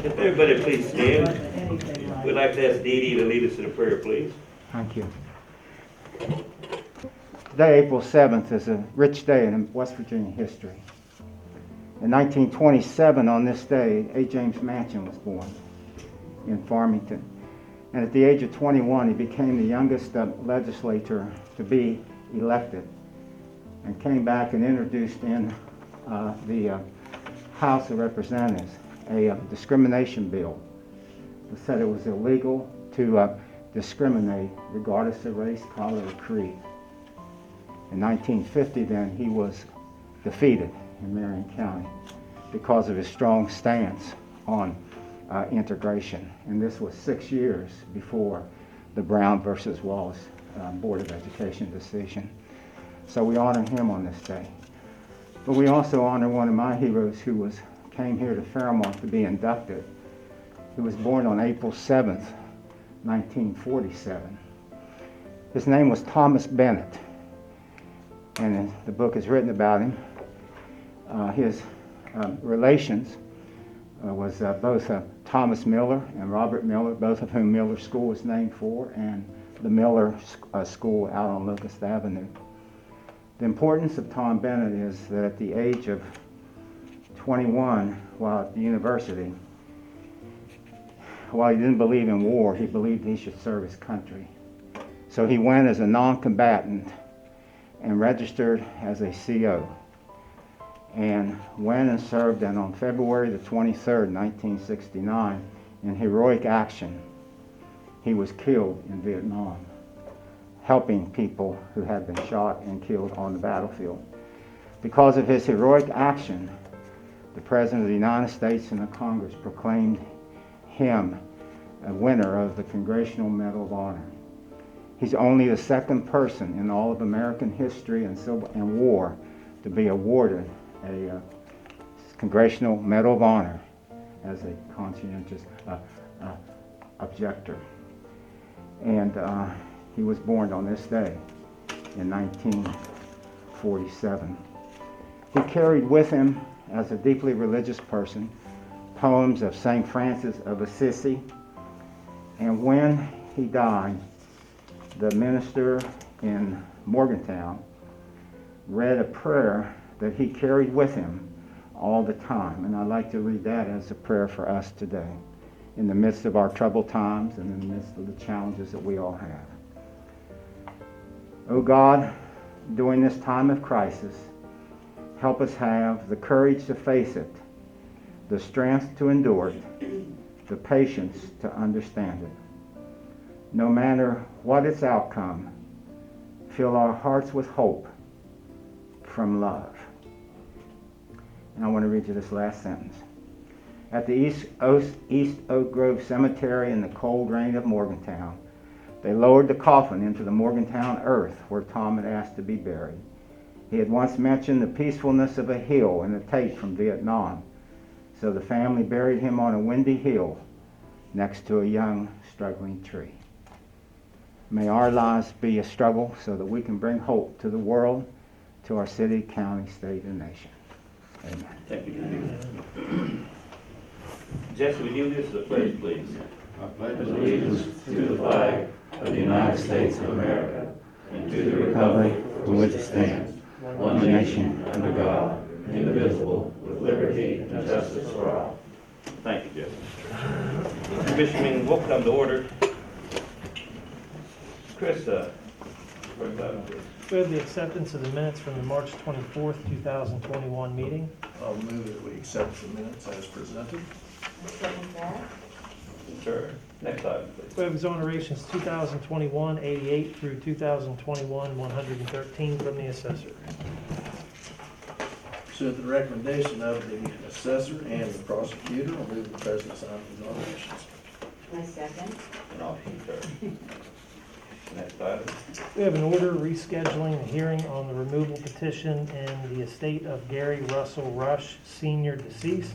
If everybody please stand, we'd like to ask Dee Dee to lead us in a prayer, please. Thank you. Today, April 7th, is a rich day in West Virginia history. In 1927, on this day, A. James Manchin was born in Farmington. And at the age of 21, he became the youngest legislator to be elected and came back and introduced in the House of Representatives a discrimination bill that said it was illegal to discriminate regardless of race, color, or creed. In 1950, then, he was defeated in Marion County because of his strong stance on integration. And this was 6 years before the Brown versus Wallace Board of Education decision. So we honor him on this day. But we also honor one of my heroes who came here to Fairmont to be inducted. He was born on April 7th, 1947. His name was Thomas Bennett, and the book is written about him. His relations was both Thomas Miller and Robert Miller, both of whom Miller School was named for, and the Miller School out on Locust Avenue. The importance of Tom Bennett is that at the age of 21, while at the university, while he didn't believe in war, he believed he should serve his country. So he went as a non-combatant and registered as a CO, and went and served, and on February the 23rd, 1969, in heroic action, he was killed in Vietnam, helping people who had been shot and killed on the battlefield. Because of his heroic action, the President of the United States and the Congress proclaimed him a winner of the Congressional Medal of Honor. He's only the second person in all of American history and war to be awarded a Congressional Medal of Honor as a conscientious objector. And he was born on this day in 1947. He carried with him, as a deeply religious person, poems of St. Francis of Assisi. And when he died, the minister in Morgantown read a prayer that he carried with him all the time. And I'd like to read that as a prayer for us today, in the midst of our troubled times and in the midst of the challenges that we all have. Oh God, during this time of crisis, help us have the courage to face it, the strength to endure it, the patience to understand it. No matter what its outcome, fill our hearts with hope from love. And I want to read you this last sentence. At the East Oak Grove Cemetery in the cold rain of Morgantown, they lowered the coffin into the Morgantown earth where Tom had asked to be buried. He had once mentioned the peacefulness of a hill and a tape from Vietnam, so the family buried him on a windy hill next to a young, struggling tree. May our lives be a struggle so that we can bring hope to the world, to our city, county, state, and nation. Amen. Thank you. Jesse, would you lead us to the pledge, please? I pledge allegiance to the flag of the United States of America and to the republic for which it stands, one nation under God, indivisible, with liberty and justice for all. Thank you, Jesse. Commission meeting will come to order. Kris, first item, please. We have the acceptance of the minutes from the March 24th, 2021 meeting. I'll move that we accept the minutes as presented. I second that. Sure. Next item, please. We have exonerations 2021-88 through 2021-113 from the assessor. Pursuant to the recommendation of the assessor and the prosecutor, I'll move the president sign the exonerations. I second. And I'll concur. Next item. We have an order rescheduling the hearing on the removal petition in the estate of Gary Russell Rush, Sr., deceased.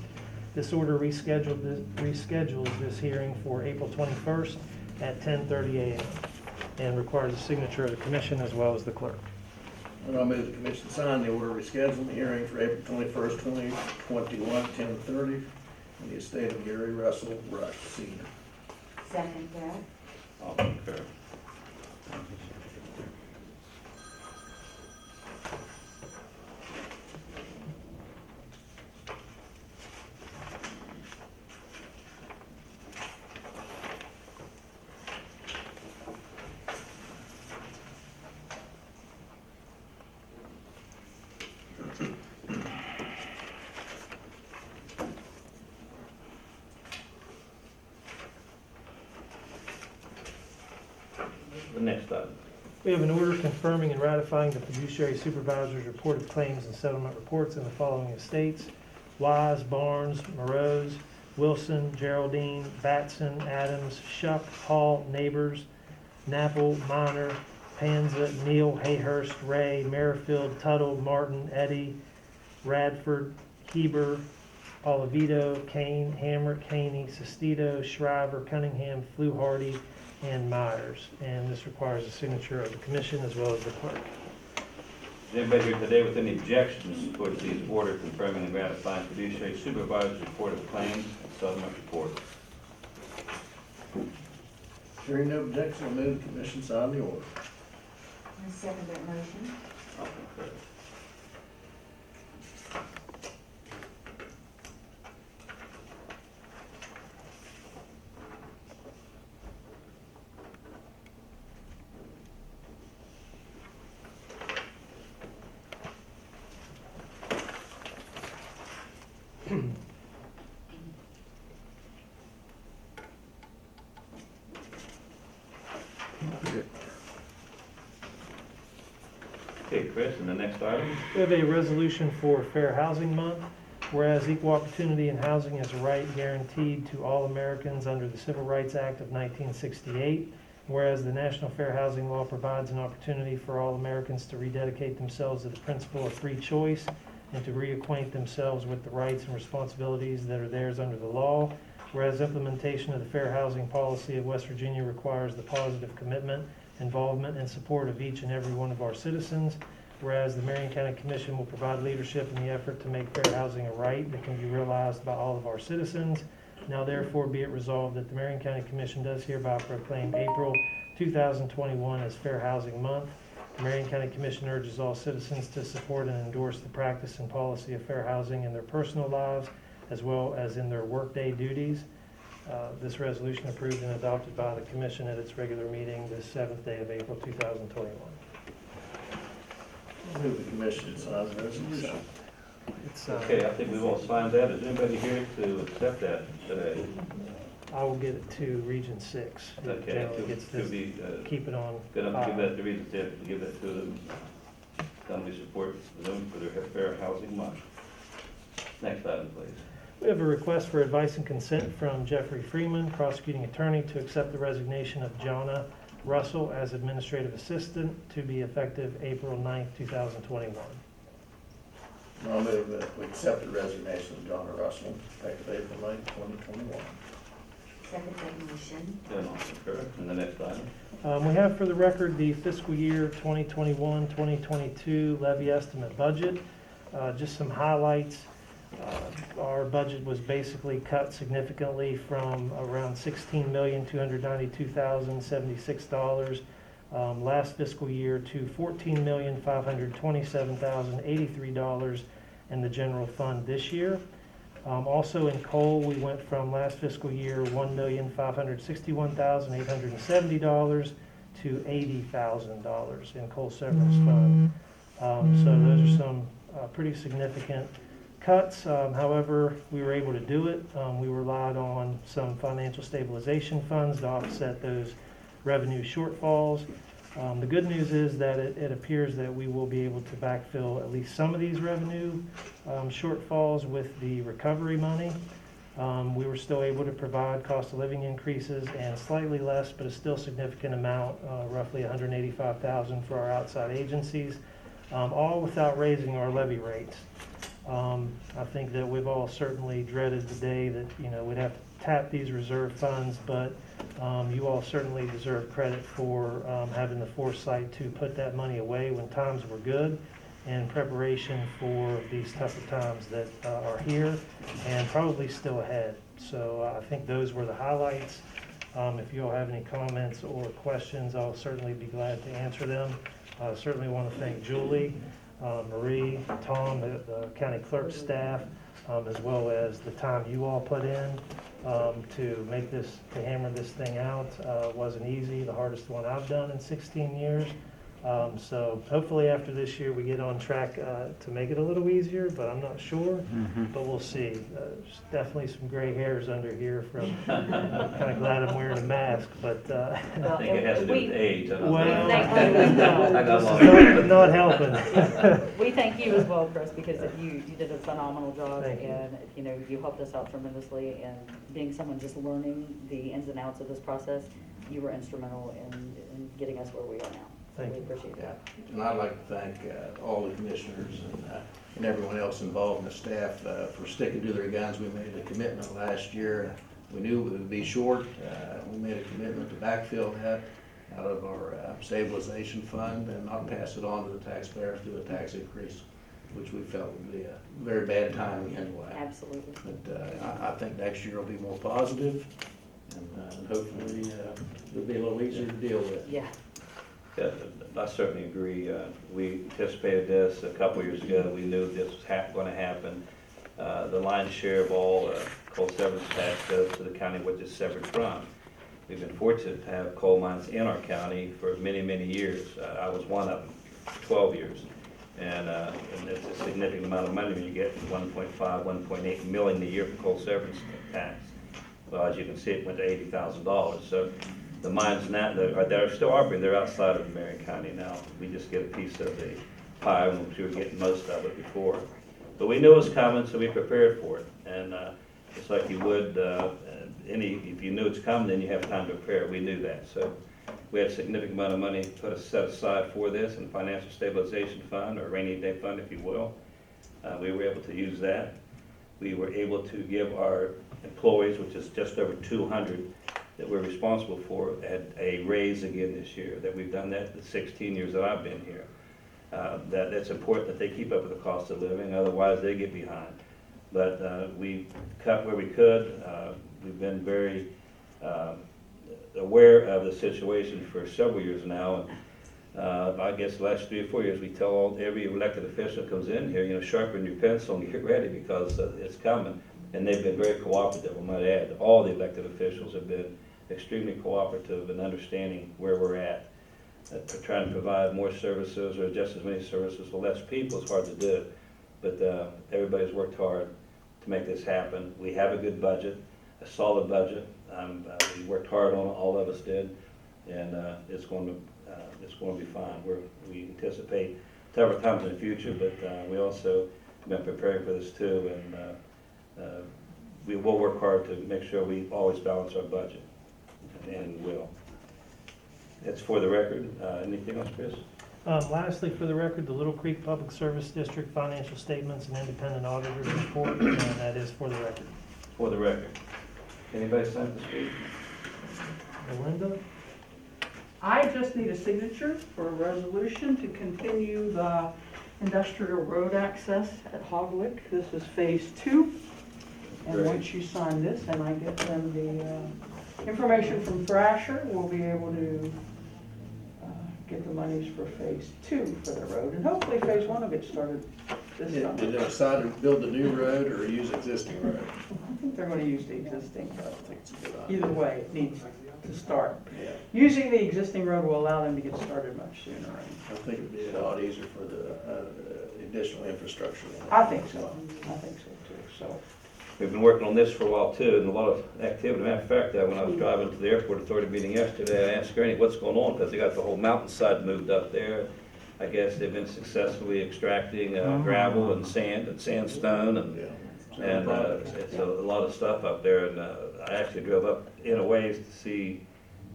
This order reschedules this hearing for April 21st at 10:30 a.m. and requires a signature of the commission as well as the clerk. And I'll move the commission sign the order rescheduling the hearing for April 21st, 2021, 10:30, in the estate of Gary Russell Rush, Sr. Second that. All concur. The next item. We have an order confirming and ratifying the fiduciary supervisor's report of claims and settlement reports in the following estates: Wise, Barnes, Morose, Wilson, Geraldine, Batson, Adams, Shuck, Hall, Neighbors, Napple, Minor, Panza, Neal, Hayhurst, Ray, Merrifield, Tuttle, Martin, Eddy, Radford, Heber, Oliveto, Kane, Hamrick, Haney, Sestito, Shriver, Cunningham, Fluharty, and Myers. And this requires a signature of the commission as well as the clerk. Is anybody here today with any objections towards these order confirming and ratifying fiduciary supervisor's report of claims and settlement reports? Hearing no objection, I move the commission sign the order. I second that motion. All concur. Okay, Chris, and the next item? We have a resolution for Fair Housing Month. Whereas equal opportunity in housing is a right guaranteed to all Americans under the Civil Rights Act of 1968. Whereas the National Fair Housing Law provides an opportunity for all Americans to rededicate themselves to the principle of free choice and to reacquaint themselves with the rights and responsibilities that are theirs under the law. Whereas implementation of the fair housing policy of West Virginia requires the positive commitment, involvement, and support of each and every one of our citizens. Whereas the Marion County Commission will provide leadership in the effort to make fair housing a right that can be realized by all of our citizens. Now therefore be it resolved that the Marion County Commission does hereby proclaim April 2021 as Fair Housing Month. The Marion County Commission urges all citizens to support and endorse the practice and policy of fair housing in their personal lives as well as in their workday duties. This resolution approved and adopted by the Commission at its regular meeting this 7th day of April 2021. I move the commission sign the resolution. It's, Okay, I think we've all signed that. Is anybody here to accept that today? I will get it to Region 6. It Okay, generally gets to this, be, keep it on gonna give file. that to Region Six, give that to them. Tell them we support them for their fair housing month. Next item, please. We have a request for advice and consent from Jeffrey Freeman, prosecuting attorney, to accept the resignation of Jonna Russell as administrative assistant to be effective April 9th, 2021. I'll move that we accept the resignation of John Russell, effective April 9th, 2021. Second that motion. Then all concur. And the next item? We have for the record the fiscal year 2021-2022 levy estimate budget. Just some highlights. Our budget was basically cut significantly from around $16,292,076 last fiscal year to $14,527,083 in the general fund this year. Also in coal, we went from last fiscal year $1,561,870 to $80,000 in coal severance fund. So those are some pretty significant cuts. However, we were able to do it. We relied on some financial stabilization funds to offset those revenue shortfalls. The good news is that it appears that we will be able to backfill at least some of these revenue shortfalls with the recovery money. We were still able to provide cost of living increases and slightly less, but a still significant amount, roughly $185,000 for our outside agencies, all without raising our levy rates. I think that we've all certainly dreaded the day that, we'd have to tap these reserve funds, but you all certainly deserve credit for having the foresight to put that money away when times were good. in preparation for these tougher times that are here and probably still ahead. So I think those were the highlights. If you all have any comments or questions, I'll certainly be glad to answer them. Certainly want to thank Julie, Marie, Tom, the county clerk staff, as well as the time you all put in to make this, to hammer this thing out. Wasn't easy, the hardest one I've done in 16 years. So hopefully after this year, we get on track to make it a little easier, but I'm not sure, but we'll see. There's definitely some gray hairs under here from, kind of glad I'm wearing a mask, but, I think it has to do with age. I don't know. well, I got this is not helping. We thank you as well, Kris, because you did a phenomenal job, Thank you. and you helped us out tremendously. And being someone just learning the ins and outs of this process, you were instrumental in getting us where we are now. So Thank we you. appreciate Yeah, that. and I'd like to thank all the commissioners and everyone else involved in the staff for sticking to their guns. We made a commitment last year. We knew it would be short. We made a commitment to backfill that out of our stabilization fund and not pass it on to the taxpayers through a tax increase, which we felt would be a very bad timing anyway. Absolutely. But I think next year will be more positive, and hopefully it'll be a little easier to deal with. Yeah. Yeah, I certainly agree. We anticipated this a couple years ago. We knew this was going to happen. The lion's share of all coal severance tax goes to the county which it's severed from. We've been fortunate to have coal mines in our county for many, many years. I was one of them, 12 years. And it's a significant amount of money when you get 1.5, 1.8 million a year for coal severance tax. Well, as you can see, it went to $80,000. So the mines now that are still operating, they're outside of Marion County now. We just get a piece of the pie, which we were getting most of it before. But we knew it was coming, so we prepared for it. And just like you would if you knew it's coming, then you have time to prepare. We knew that. So we had a significant amount of money set aside for this in financial stabilization fund, or rainy day fund, if you will. We were able to use that. We were able to give our employees, which is just over 200 that we're responsible for, a raise again this year. That we've done that the 16 years that I've been here. That's important that they keep up with the cost of living, otherwise they get behind. But we cut where we could. We've been very aware of the situation for several years now. And I guess the last 3 or 4 years, we tell every elected official that comes in here, sharpen your pencil and get ready because it's coming. And they've been very cooperative, I might add. All the elected officials have been extremely cooperative in understanding where we're at. Trying to provide more services or just as many services for less people is hard to do. But everybody's worked hard to make this happen. We have a good budget, a solid budget. We worked hard on it, all of us did, and it's going to be fine. We anticipate tougher times in the future, but we also have been preparing for this too, and we will work hard to make sure we always balance our budget, and we will. That's for the record. Anything else, Kris? Lastly, for the record, the Little Creek Public Service District financial statements and independent auditor's report, and that is for the record. For the record. Anybody sign to speak? Melinda? I just need a signature for a resolution to continue the industrial road access at Hogwick. This is phase 2. And Great. once you sign this and I get them the information from Thrasher, we'll be able to get the monies for phase 2 for the road. And hopefully phase 1 will get started this Did summer. they decide to build a new road or use existing road? I think they're going to use the existing. I don't think it's a good idea. Either way, it needs to start. Yeah, Using the existing road will allow them to get started much sooner. I think it'd be a lot easier for the additional infrastructure. I think so. I think so too. So. We've been working on this for a while too, and a lot of activity. Matter of fact, when I was driving to the airport authority meeting yesterday, I asked Granny what's going on, because they got the whole mountainside moved up there. I guess they've been successfully extracting gravel and sand and sandstone, and it's a lot of stuff up there. And I actually drove up in a ways to see,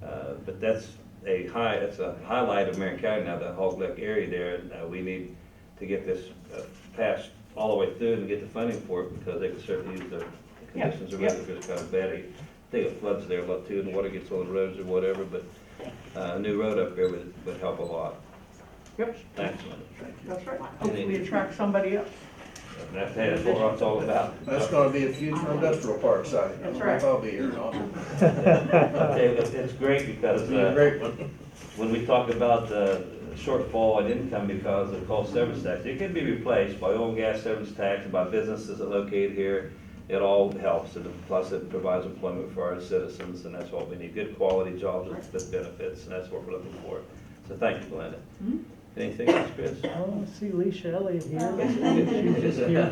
but that's a highlight of Marion County now, that Hog Lake area there. And we need to get this passed all the way through and get the funding for it, because they can certainly use the conditions are really just kind of bad. I think it floods there a lot too, and the water gets on the roads or whatever, but a new road up there would help a lot. Yep, Thanks, Linda. that's right. Hopefully attract somebody else. That's what it's all about. That's gonna be a future industrial park site. I don't know if I'll be here or not. Okay, it's great because, It'll be a great one. when we talk about shortfall in income because of coal severance tax, it can be replaced by oil and gas severance tax and by businesses that are located here. It all helps, and plus it provides employment for our citizens, and that's what we need, good quality jobs with benefits, and that's what we're looking for. So thank you, Glenda. Anything else, Kris? Oh, I see Leisha Elliot here. She's She's here.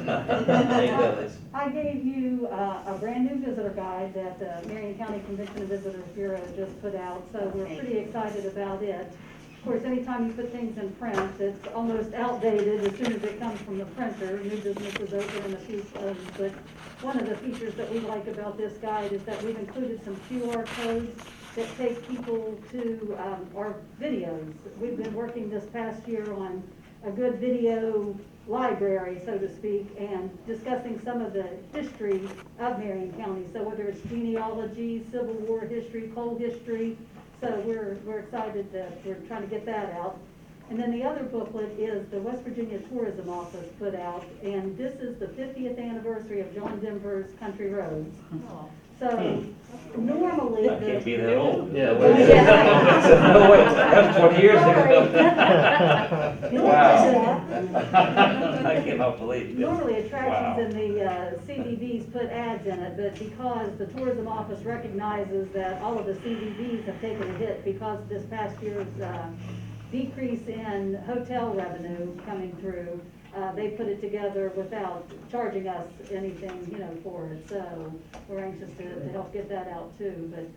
I gave you a brand new visitor guide that the Marion County Convention and Visitors Bureau just put out, so we're pretty excited about it. Of course, anytime you put things in print, it's almost outdated as soon as it comes from the printer. New businesses open in a few things, but one of the features that we like about this guide is that we've included some QR codes that take people to our videos. We've been working this past year on a good video library, so to speak, and discussing some of the history of Marion County. So whether it's genealogy, Civil War history, coal history, so we're excited that we're trying to get that out. And then the other booklet is the West Virginia Tourism Office put out, and this is the 50th anniversary of John Denver's Country Roads. So normally I can't be the. that old. Yeah, well, No, wait, that's 20 years ago. Wow. I cannot believe it. Normally Wow. attractions in the CVBs put ads in it, but because the tourism office recognizes that all of the CVBs have taken a hit because of this past year's decrease in hotel revenue coming through, they put it together without charging us anything, for it. So we're anxious to help get that out too. But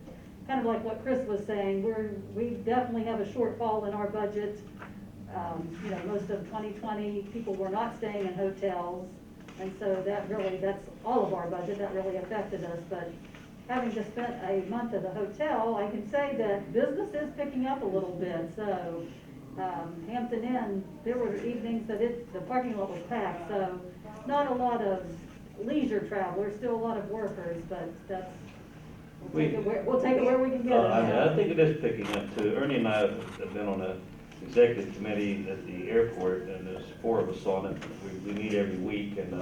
kind of like what Kris was saying, we definitely have a shortfall in our budget. Most of 2020, people were not staying in hotels. And so that's all of our budget. That really affected us. But having just spent a month at a hotel, I can say that business is picking up a little bit. So Hampton Inn, there were evenings that the parking lot was packed. So not a lot of leisure travelers, still a lot of workers, but we'll take it where we can get it. I think it is picking up too. Ernie and I have been on an executive committee at the airport, and there's 4 of us on it. We meet every week and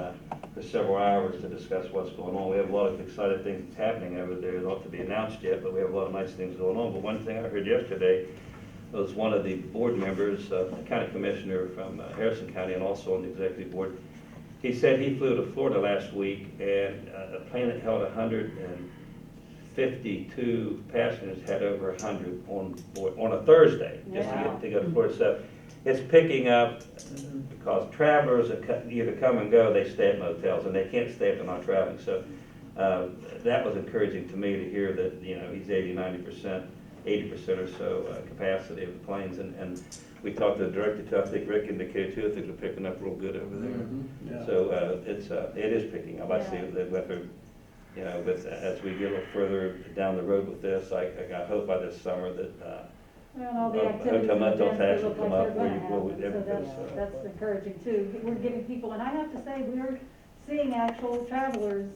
for several hours to discuss what's going on. We have a lot of exciting things happening over there, not to be announced yet, but we have a lot of nice things going on. But one thing I heard yesterday was one of the board members, a county commissioner from Harrison County and also on the executive board. He said he flew to Florida last week, and a plane that held 152 passengers had over 100 on board on a Thursday, just to go to Florida. So it's picking up because travelers either come and go, they stay at motels, and they can't stay if they're not traveling. So that was encouraging to me to hear that, he's 80% or so capacity of the planes. And we talked to the director too. I think Rick indicated too, things are picking up real good over there. Yeah. So it is picking up. I see that as we get a little further down the road with this, I hope by this summer that Well, all the activities and hotel events tax they will look come like up they're where gonna you will with happen, so everything. that's encouraging too. We're giving people, and I have to say, we're seeing actual travelers.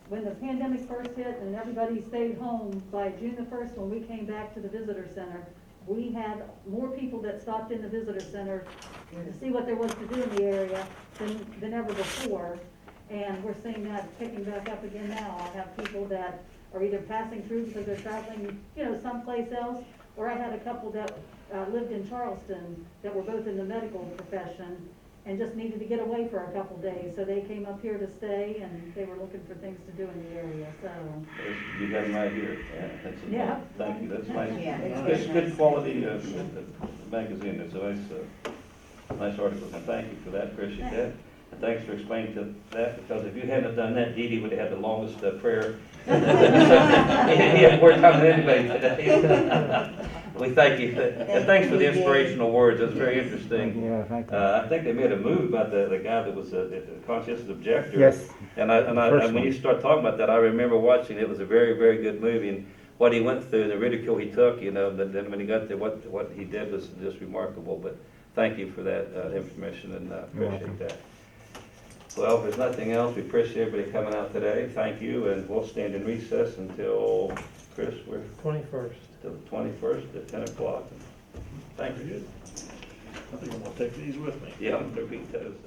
When the pandemic first hit and everybody stayed home, by June the 1st, when we came back to the visitor center, we had more people that stopped in the visitor center to see what there was to do in the area than ever before. And we're seeing that picking back up again now. I have people that are either passing through because they're traveling, someplace else, or I had a couple that lived in Charleston that were both in the medical profession and just needed to get away for a couple days. So they came up here to stay, and they were looking for things to do in the area, so. You got them right here. Yeah. Thank you. That's nice. Yeah. It's good quality magazine. It's a nice article. And thank you for that, Kris. You did. And thanks for explaining that, because if you hadn't done that, Dee Dee would have had the longest prayer. He had more time than anybody today. We thank you, and thanks for the inspirational words. That's very interesting. Yeah, thank you. I think they made a movie about the guy that was a conscientious objector. Yes. And First when one. you start talking about that, I remember watching it. It was a very, very good movie, and what he went through, and the ridicule he took, but then when he got there, what he did was just remarkable. But thank you for that information, and appreciate that. Well, if there's nothing else, we appreciate everybody coming out today. Thank you, and we'll stand in recess until, Kris, we're 21st. till the 21st at 10 o'clock. Thank you. I think I'm gonna take these with me. Yeah, they're being toast.